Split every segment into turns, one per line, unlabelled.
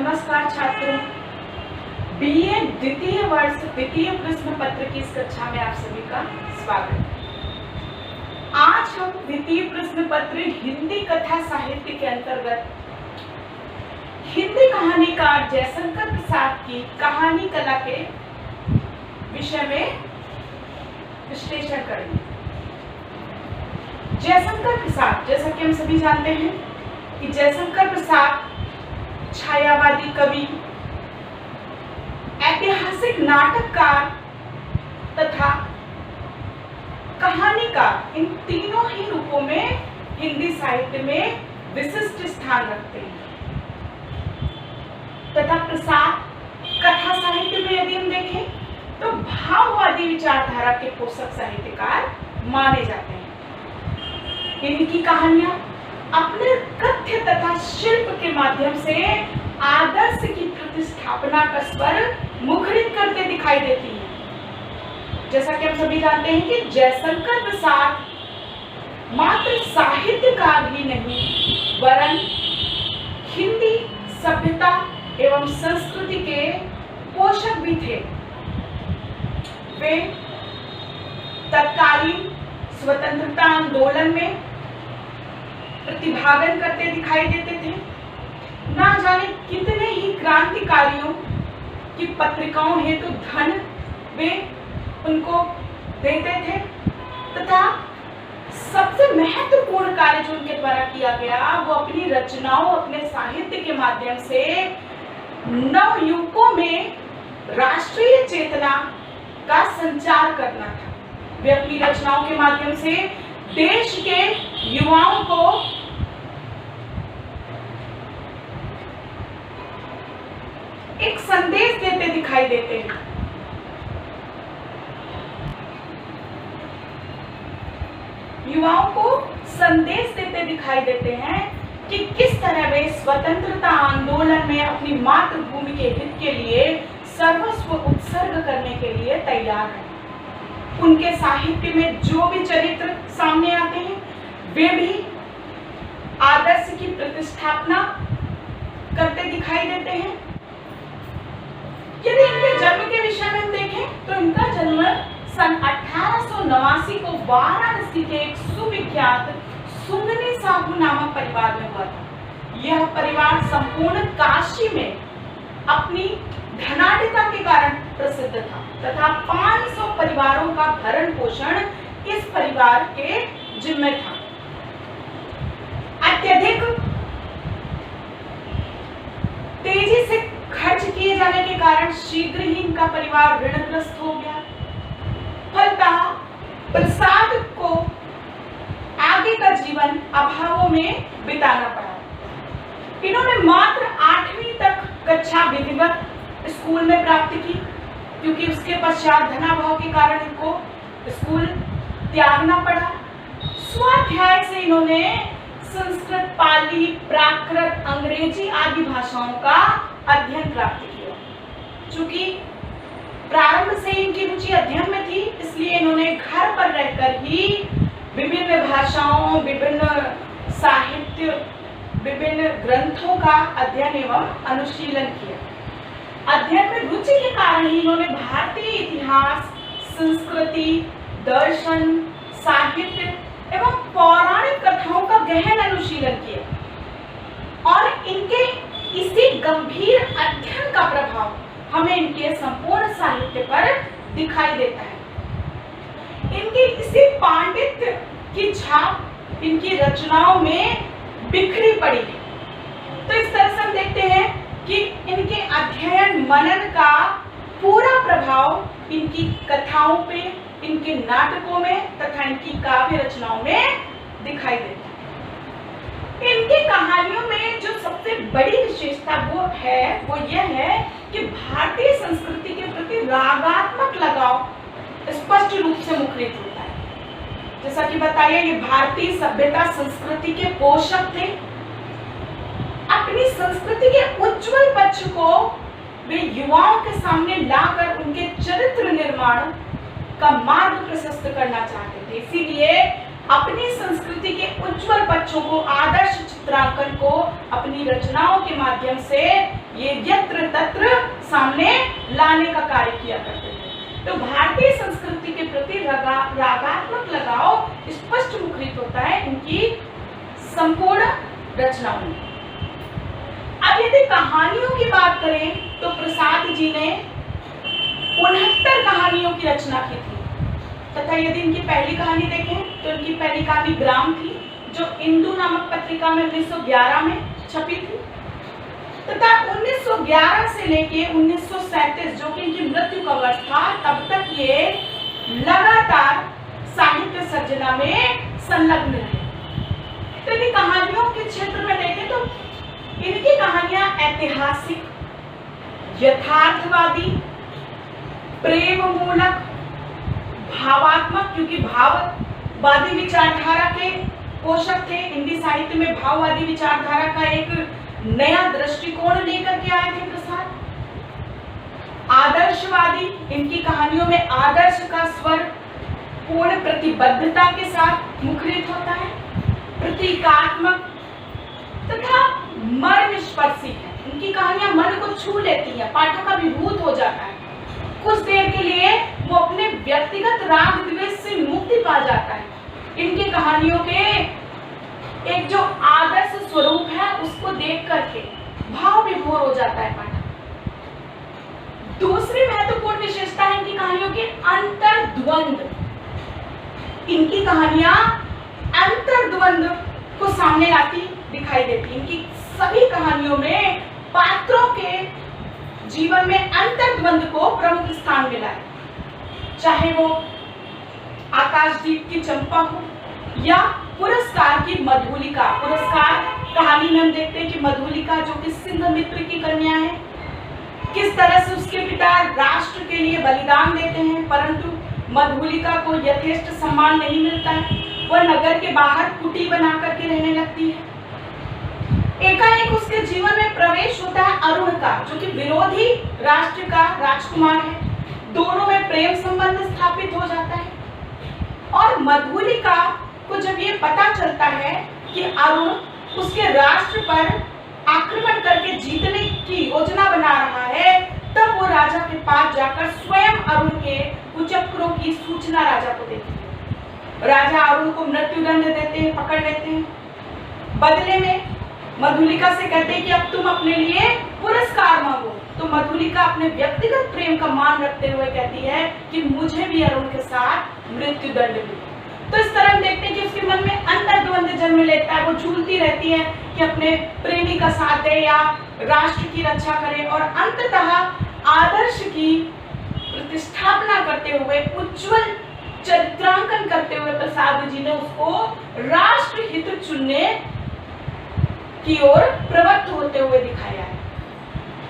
नमस्कार छात्रों, बीए द्वितीय वर्ष द्वितीय प्रश्न पत्र की इस कक्षा में आप सभी का स्वागत है। आज हम द्वितीय प्रश्न पत्र हिंदी कथा साहित्य के अंतर्गत हिंदी कहानीकार जयशंकर प्रसाद की कहानी कला के विषय में विश्लेषण करेंगे। जयशंकर प्रसाद, जैसा कि हम सभी जानते हैं कि जयशंकर प्रसाद छायावादी कवि, ऐतिहासिक नाटककार तथा कहानीकार, इन तीनों ही रूपों में हिंदी साहित्य में विशिष्ट स्थान रखते हैं तथा प्रसाद कथा साहित्य में यदि हम देखें तो भाववादी विचारधारा के पोषक साहित्यकार माने जाते हैं। इनकी कहानियां अपने कथ्य तथा शिल्प के माध्यम से आदर्श की प्रतिस्थापना का स्वर मुखरित करते दिखाई देती है। जैसा कि हम सभी जानते हैं कि जयशंकर प्रसाद मात्र साहित्यकार ही नहीं वरन हिंदी सभ्यता एवं संस्कृति के पोषक भी थे। वे तत्कालीन स्वतंत्रता आंदोलन में प्रतिभागन करते दिखाई देते थे। ना जाने कितने ही क्रांतिकारियों की पत्रिकाओं हेतु धन वे उनको देते थे तथा सबसे महत्वपूर्ण कार्य जो उनके द्वारा किया गया वो अपनी रचनाओं, अपने साहित्य के माध्यम से नवयुवकों में राष्ट्रीय चेतना का संचार करना था। वे अपनी रचनाओं के माध्यम से देश के युवाओं को एक संदेश देते दिखाई देते हैं। युवाओं को संदेश देते दिखाई देते हैं कि किस तरह वे स्वतंत्रता आंदोलन में अपनी मातृभूमि के हित के लिए सर्वस्व उत्सर्ग करने के लिए तैयार हैं। उनके साहित्य में जो भी चरित्र सामने आते हैं वे भी आदर्श की प्रतिस्थापना करते दिखाई देते हैं। यदि इनके जन्म के विषय में हम देखें तो इनका जन्म सन 1889 को वाराणसी के एक सुविख्यात सुंगनी साहू नामक परिवार में हुआ था। यह परिवार संपूर्ण काशी में अपनी धनाढ्यता के कारण प्रसिद्ध था तथा 500 परिवारों का भरण पोषण इस परिवार के जिम्मे था। अत्यधिक तेजी से खर्च किए जाने के कारण शीघ्र ही इनका परिवार ऋणग्रस्त हो गया। फलतः प्रसाद को आगे का जीवन अभावों में बिताना पड़ा। इन्होंने मात्र 8वीं तक कक्षा विधिवत स्कूल में प्राप्त की क्योंकि उसके पश्चात धनाभाव के कारण इनको स्कूल त्यागना पड़ा। स्वाध्याय से इन्होंने संस्कृत, पाली, प्राकृत, अंग्रेजी आदि भाषाओं का अध्ययन प्राप्त किया। चूंकि प्रारंभ से इनकी रुचि अध्ययन में थी इसलिए इन्होंने घर पर रहकर ही विभिन्न भाषाओं, विभिन्न साहित्य, विभिन्न ग्रंथों का अध्ययन एवं अनुशीलन किया। अध्ययन में रुचि के कारण ही इन्होंने भारतीय इतिहास, संस्कृति, दर्शन, साहित्य एवं पौराणिक कथाओं का गहन अनुशीलन किया और इनके इसी गंभीर अध्ययन का प्रभाव हमें इनके संपूर्ण साहित्य पर दिखाई देता है। इनके इसी पांडित्य की छाप इनकी रचनाओं में बिखरी पड़ी है। तो इस तरह से हम देखते हैं कि इनके अध्ययन मनन का पूरा प्रभाव इनकी कथाओं पे, इनके नाटकों में तथा इनकी काव्य रचनाओं में दिखाई देता है। इनकी कहानियों में जो सबसे बड़ी विशेषता वो यह है कि भारतीय संस्कृति के प्रति रागात्मक लगाव स्पष्ट रूप से मुखरित होता है। जैसा कि बताया, ये भारतीय सभ्यता संस्कृति के पोषक थे। अपनी संस्कृति के उज्जवल पक्ष को वे युवाओं के सामने लाकर उनके चरित्र निर्माण का मार्ग प्रशस्त करना चाहते थे। इसीलिए अपनी संस्कृति के उज्जवल पक्षों को, आदर्श चित्रांकन को अपनी रचनाओं के माध्यम से ये सामने लाने का कार्य किया करते थे। तो भारतीय संस्कृति के प्रति रागात्मक लगाव स्पष्ट मुखरित होता है इनकी संपूर्ण रचनाओं में। अब यदि कहानियों की बात करें तो प्रसाद जी ने 69 कहानियों की रचना की थी तथा यदि इनकी पहली कहानी देखें तो इनकी पहली कहानी ग्राम थी जो इंदू नामक पत्रिका में 1911 में छपी थी तथा 1911 से लेके 1937 जो कि इनकी मृत्यु का वर्ष था तब तक ये लगातार साहित्य सर्जना में संलग्न रहे। तो इनकी कहानियों के क्षेत्र में देखें तो इनकी कहानियां ऐतिहासिक, यथार्थवादी, प्रेम मूलक, भावात्मक, क्योंकि भाववादी विचारधारा के पोषक थे। हिंदी साहित्य में भाववादी विचारधारा का एक नया दृष्टिकोण लेकर के आए थे प्रसाद। आदर्शवादी, इनकी कहानियों में आदर्श का स्वर पूर्ण प्रतिबद्धता के साथ मुखरित होता है। प्रतीकात्मक तथा मर्मस्पर्शी है। इनकी कहानियां मन को छू लेती है, पाठक अभिभूत हो जाता है। कुछ देर के लिए वो अपने व्यक्तिगत राग द्वेष से मुक्ति पा जाता है। इनकी कहानियों के एक जो आदर्श स्वरूप है उसको देख करके भाव विभोर हो जाता है पाठक। दूसरी महत्वपूर्ण विशेषता है इनकी कहानियों के अंतर्द्वंद। इनकी कहानियां अंतर्द्वंद को सामने लाती दिखाई देती। इनकी सभी कहानियों में पात्रों के जीवन में अंतर्द्वंद को प्रमुख स्थान मिला है, चाहे वो आकाशदीप की चंपा हो या पुरस्कार की मधुलिका। पुरस्कार कहानी में हम देखते हैं कि मधुलिका जो कि सिंह मित्र की कन्या है, किस तरह से उसके पिता राष्ट्र के लिए बलिदान देते हैं, परंतु मधुलिका को यथेष्ट सम्मान नहीं मिलता है। वह नगर के बाहर कुटी बना करके रहने लगती है। एकाएक उसके जीवन में प्रवेश होता है अरुण का, जो कि विरोधी राष्ट्र का राजकुमार है। दोनों में प्रेम संबंध स्थापित हो जाता है और मधुलिका को जब ये पता चलता है कि अरुण उसके राष्ट्र पर आक्रमण करके जीतने की योजना बना रहा है, तब वो राजा के पास जाकर स्वयं अरुण के कुचक्रों की सूचना राजा को देती है। राजा अरुण को मृत्युदंड देते हैं, पकड़ लेते हैं। बदले में मधुलिका से कहते हैं कि अब तुम अपने लिए पुरस्कार मांगो। तो मधुलिका अपने व्यक्तिगत प्रेम का मान रखते हुए कहती है कि मुझे भी अरुण के साथ मृत्युदंड मिले। तो इस तरह हम देखते हैं कि उसके मन में अंतर्द्वंद जन्म लेता है। वो झूलती रहती है कि अपने प्रेमी का साथ दे या राष्ट्र की रक्षा करे, और अंततः आदर्श की प्रतिष्ठापना करते हुए, उज्जवल चरित्रांकन करते हुए प्रसाद जी ने उसको राष्ट्र हित चुनने की ओर प्रवृत्त होते हुए दिखाया है।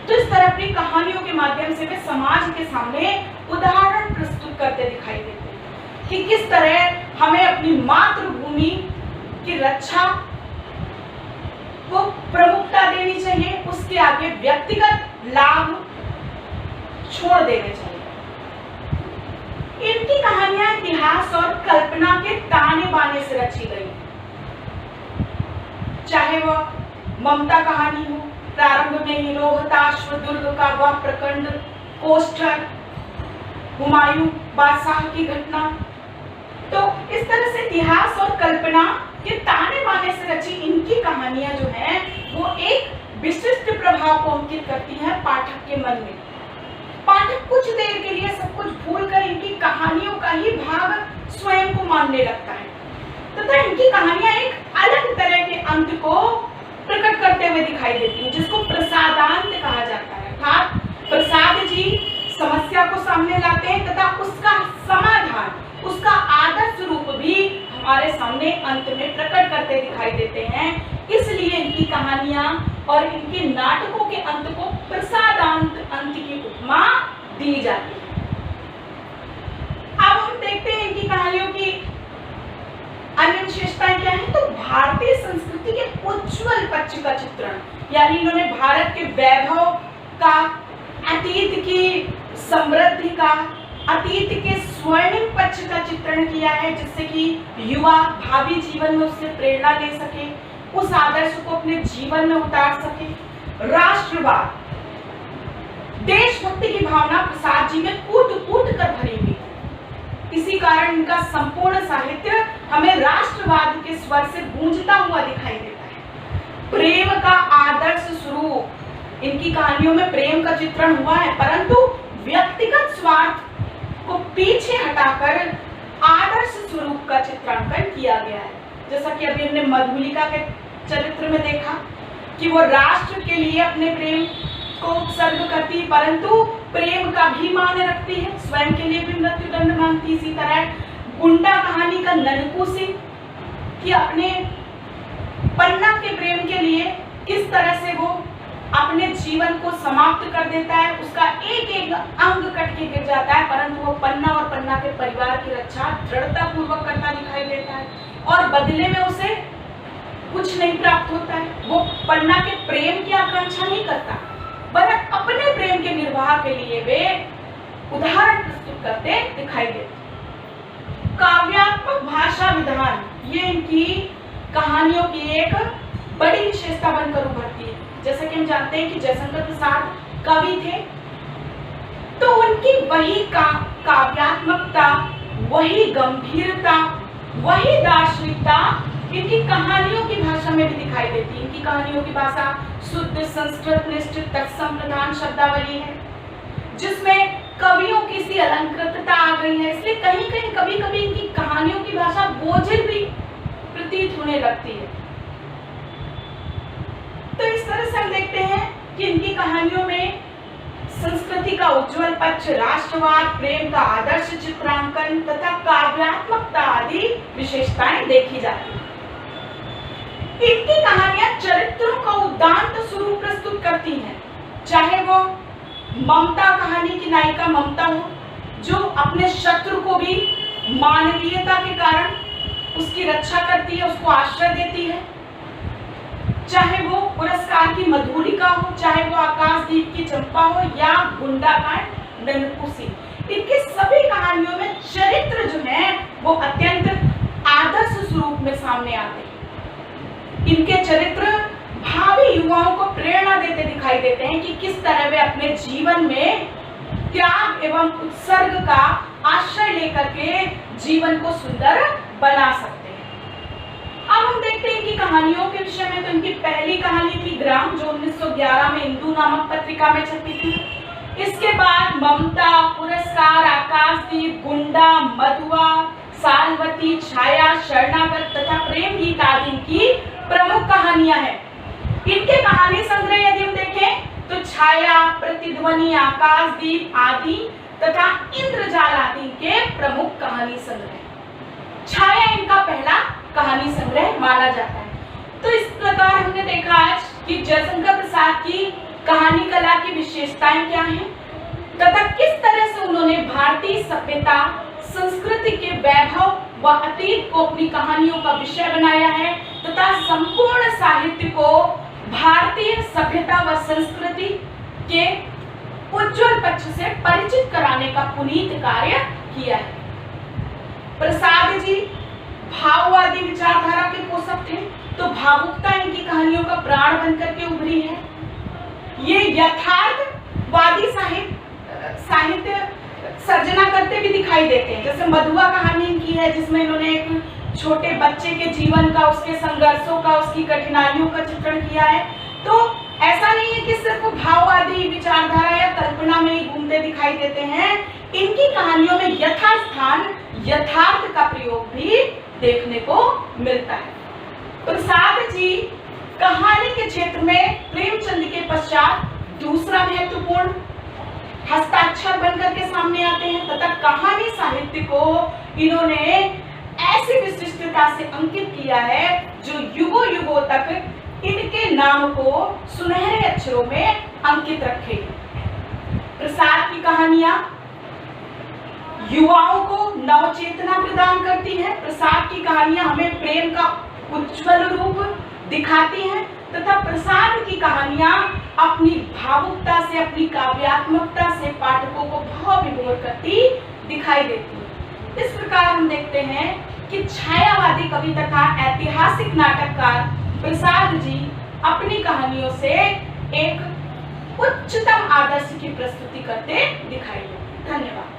तो इस तरह अपनी कहानियों के माध्यम से वे समाज के सामने उदाहरण प्रस्तुत करते दिखाई देते हैं कि किस तरह हमें अपनी मातृभूमि की रक्षा को प्रमुखता देनी चाहिए, उसके आगे व्यक्तिगत लाभ छोड़ देने चाहिए। इनकी कहानियां इतिहास और कल्पना के ताने बाने से रची गई, चाहे वह ममता कहानी हो, प्रारंभ में ही रोहताश दुर्ग का वह प्रखंड पोस्टर, हुमायूं बादशाह की घटना। तो इस तरह से इतिहास और कल्पना के ताने बाने से रची इनकी कहानियां जो हैं वो एक विशिष्ट प्रभाव को अंकित करती हैं पाठक के मन में। पाठक कुछ देर के लिए सब कुछ भूलकर इनकी कहानियों का ही भाग स्वयं को मानने लगता है तथा इनकी कहानियां एक अलग तरह के अंत को प्रकट करते हुए दिखाई देती हैं, जिसको प्रसादांत कहा जाता है। अर्थात प्रसाद जी समस्या को सामने लाते हैं तथा उसका समाधान, उसका आदर्श रूप भी हमारे सामने अंत में प्रकट करते दिखाई देते हैं। इसलिए इनकी कहानियां और इनके नाटकों के अंत को प्रसादांत अंत की उपमा दी जाती है। अब हम देखते हैं इनकी कहानियों की अन्य विशेषताएं क्या है। तो भारतीय संस्कृति के उज्जवल पक्ष का चित्रण, यानी इन्होंने भारत के वैभव का, अतीत की समृद्धि का, अतीत के स्वर्णिम पक्ष का चित्रण किया है, जिससे कि युवा भावी जीवन में उससे प्रेरणा ले सके, उस आदर्श को अपने जीवन में उतार सके। राष्ट्रवाद, देशभक्ति की भावना प्रसाद जी में कूट कूट कर भरी हुई है। इसी कारण इनका संपूर्ण साहित्य हमें राष्ट्रवाद के स्वर से गूंजता हुआ दिखाई देता है। प्रेम का आदर्श स्वरूप, इनकी कहानियों में प्रेम का चित्रण हुआ है, परंतु व्यक्तिगत स्वार्थ को पीछे हटाकर आदर्श स्वरूप का चित्रांकन किया गया है। जैसा कि अभी हमने मधुलिका के चरित्र में देखा कि वो राष्ट्र के लिए अपने प्रेम को उत्सर्ग करती है, परंतु प्रेम का भी मान रखती है, स्वयं के लिए भी मृत्युदंड मांगती। इसी तरह गुंडा कहानी का ननकू सिंह कि अपने पन्ना के प्रेम के लिए किस तरह से वो अपने जीवन को समाप्त कर देता है, उसका एक एक अंग कट के गिर जाता है, परंतु वो पन्ना और पन्ना के परिवार की रक्षा दृढ़ता पूर्वक करता दिखाई देता है और बदले में उसे कुछ नहीं प्राप्त होता है। वो पन्ना के प्रेम की आकांक्षा नहीं करता, वरन अपने प्रेम के निर्वाह के लिए वे उदाहरण प्रस्तुत करते दिखाई देते। काव्यात्मक भाषा विधान ये इनकी कहानियों की एक बड़ी विशेषता बनकर उभरती है। जैसे कि हम जानते हैं कि जयशंकर प्रसाद कवि थे, तो उनकी वही काव्यात्मकता, वही गंभीरता, वही दार्शनिकता इनकी कहानियों की भाषा में भी दिखाई देती है। इनकी कहानियों की भाषा शुद्ध संस्कृत निष्ठ तत्सम प्रधान शब्दावली है, जिसमें कवियों की सी अलंकृतता आ गई है। इसलिए कहीं कहीं कभी कभी इनकी कहानियों की भाषा बोझिल भी प्रतीत होने लगती है। तो इस तरह से हम देखते हैं कि इनकी कहानियों में संस्कृति का उज्जवल पक्ष, राष्ट्रवाद, प्रेम का आदर्श चित्रांकन तथा काव्यात्मकता आदि विशेषताएं देखी जाती हैं। इनकी कहानियां चरित्रों का उदात्त स्वरूप प्रस्तुत करती हैं, चाहे वो ममता कहानी की नायिका ममता हो, जो अपने शत्रु को भी मानवीयता के कारण उसकी रक्षा करती है, उसको आश्रय देती है, चाहे वो पुरस्कार की मधुलिका हो, चाहे वो आकाशदीप की चंपा हो या गुंडाकांड ननकू सिंह। इनकी सभी कहानियों में चरित्र जो है वो अत्यंत आदर्श स्वरूप में सामने आते हैं। इनके चरित्र भावी युवाओं को प्रेरणा देते दिखाई देते हैं कि किस तरह वे अपने जीवन में त्याग एवं उत्सर्ग का आश्रय लेकर के जीवन को सुंदर बना सकते हैं। अब हम देखते हैं कि कहानियों के विषय में। तो इनकी पहली कहानी थी ग्राम, जो 1911 में इंदू नामक पत्रिका में छपी थी। इसके बाद ममता, पुरस्कार, आकाशदीप, गुंडा, मधुआ, सालवती, छाया, शरणागत तथा प्रेम गीत आदि की प्रमुख कहानियां हैं। इनके कहानी संग्रह यदि हम देखें तो छाया, प्रतिध्वनि, आकाशदीप आदि तथा इंद्रजाल आदि के प्रमुख कहानी संग्रह। छाया इनका पहला कहानी संग्रह माना जाता है। तो इस प्रकार हमने देखा आज कि जयशंकर प्रसाद की कहानी कला की विशेषताएं क्या हैं तथा किस तरह से उन्होंने भारतीय सभ्यता, संस्कृति के वैभव व अतीत को अपनी कहानियों का विषय बनाया है तथा संपूर्ण साहित्य को भारतीय सभ्यता व संस्कृति के उज्जवल पक्ष से परिचित कराने का पुनीत कार्य किया है। प्रसाद जी भाववादी विचारधारा के पोषक थे, तो भावुकता इनकी कहानियों का प्राण बनकर के उभरी है। ये यथार्थवादी साहित्य सर्जना करते भी दिखाई देते हैं। जैसे मधुआ कहानी इनकी है, जिसमें इन्होंने एक छोटे बच्चे के जीवन का, उसके संघर्षों का, उसकी कठिनाइयों का चित्रण किया है। तो ऐसा नहीं है कि सिर्फ भाववादी विचारधारा या कल्पना में ही घूमते दिखाई देते हैं। इनकी कहानियों में यथास्थान, यथार्थ का प्रयोग भी देखने को मिलता है। प्रसाद जी कहानी के क्षेत्र में प्रेमचंद के पश्चात दूसरा महत्वपूर्ण हस्ताक्षर बनकर के सामने आते हैं तथा कहानी साहित्य को इन्होंने ऐसी विशिष्टता से अंकित किया है जो युगों युगों तक इनके नाम को सुनहरे अक्षरों में अंकित रखेगी। प्रसाद की कहानियां युवाओं को नवचेतना प्रदान करती है। प्रसाद की कहानियां हमें प्रेम का उज्जवल रूप दिखाती हैं तथा प्रसाद की कहानियां अपनी भावुकता से, अपनी काव्यात्मकता से पाठकों को भाव विभोर करती दिखाई देती है। इस प्रकार हम देखते हैं कि छायावादी कवि तथा ऐतिहासिक नाटककार प्रसाद जी अपनी कहानियों से एक उच्चतम आदर्श अवश्य की प्रस्तुति करते दिखाई दो। धन्यवाद।